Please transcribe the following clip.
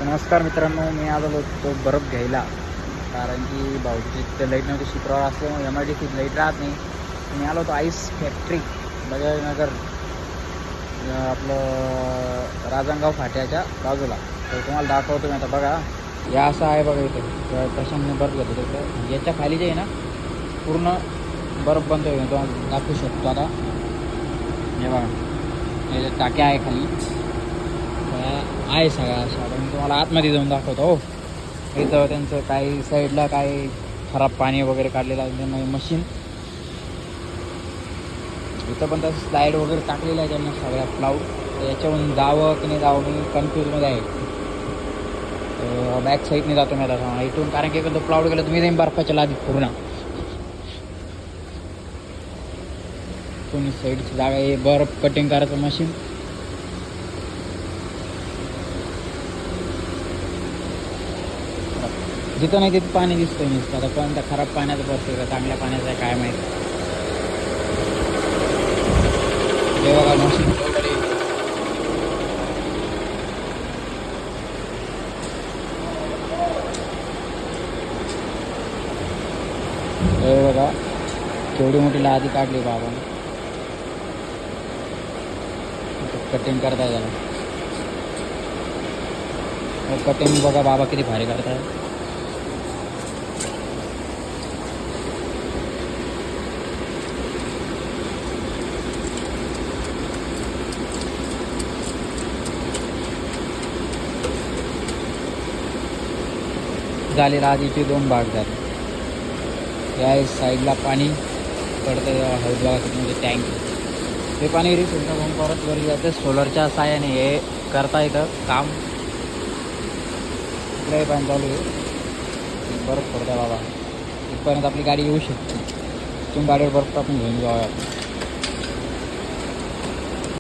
नमस्कार मित्रांनो, मी आलो तो बर्फ घ्यायला. कारण की भाऊची तिथे लाईट नव्हती, शुक्रवार असल्यामुळे MIDCत लाईट राहत नाही. मी आलो तो आईस फॅक्टरी बजाजनगर, आपलं राजनगाव फाट्याच्या बाजूला. तर तुम्हाला दाखवतो मी आता. बघा, या असं आहे बघा इथं प्रशांतने बर्फ घेतो तिथं. याच्या खाली जे आहे ना पूर्ण बर्फ बनतो आहे, तुम्हाला दाखवू शकतो आता. हे बघा, याच्या टाक्या आहे खाली आहे सगळ्या अशा. मी तुम्हाला आतमध्ये जाऊन दाखवतो. हो, इथं त्यांचं काही साईडला काही खराब पाणी वगैरे काढलेलं आहे त्यांना मशीन. इथं पण तसं स्लाईड वगैरे टाकलेलं आहे त्यांना सगळ्या क्लाउड. तर याच्यावरून जावं की नाही जावं मी कन्फ्युजमध्ये आहे. बॅक साईडने जातो मी आता इथून, कारण की तो क्लाउड गेला तुम्ही जाईन बर्फाच्या लादीत पूर्ण. तुम्ही साईडची जागा आहे, बर्फ कटिंग करायचं मशीन. जिथं नाही तिथं पाणी दिसतंय नुसतं. आता पण त्या खराब पाण्याचं बसतंय का चांगल्या पाण्याचं आहे काय माहिती. हे बघा मशीन वगैरे. हे बघा केवढी मोठी लादी काढली बाबा. कटिंग करताय त्याला. कटिंग बघा बाबा किती भारी करताय. झाले लादीचे 2 भाग झाले. या साईडला पाणी पडतं हौद बघा किती म्हणजे टँक. हे पाणी रिफिल होऊन परत वर जातं. सोलरच्या साहाय्याने हे करता येतं काम. इकडे पाणी चालू आहे, बर्फ पडतं बाबा. इथपर्यंत आपली गाडी येऊ शकते. तुम्ही गाडीवर बर्फ टाकून घेऊन जाऊया.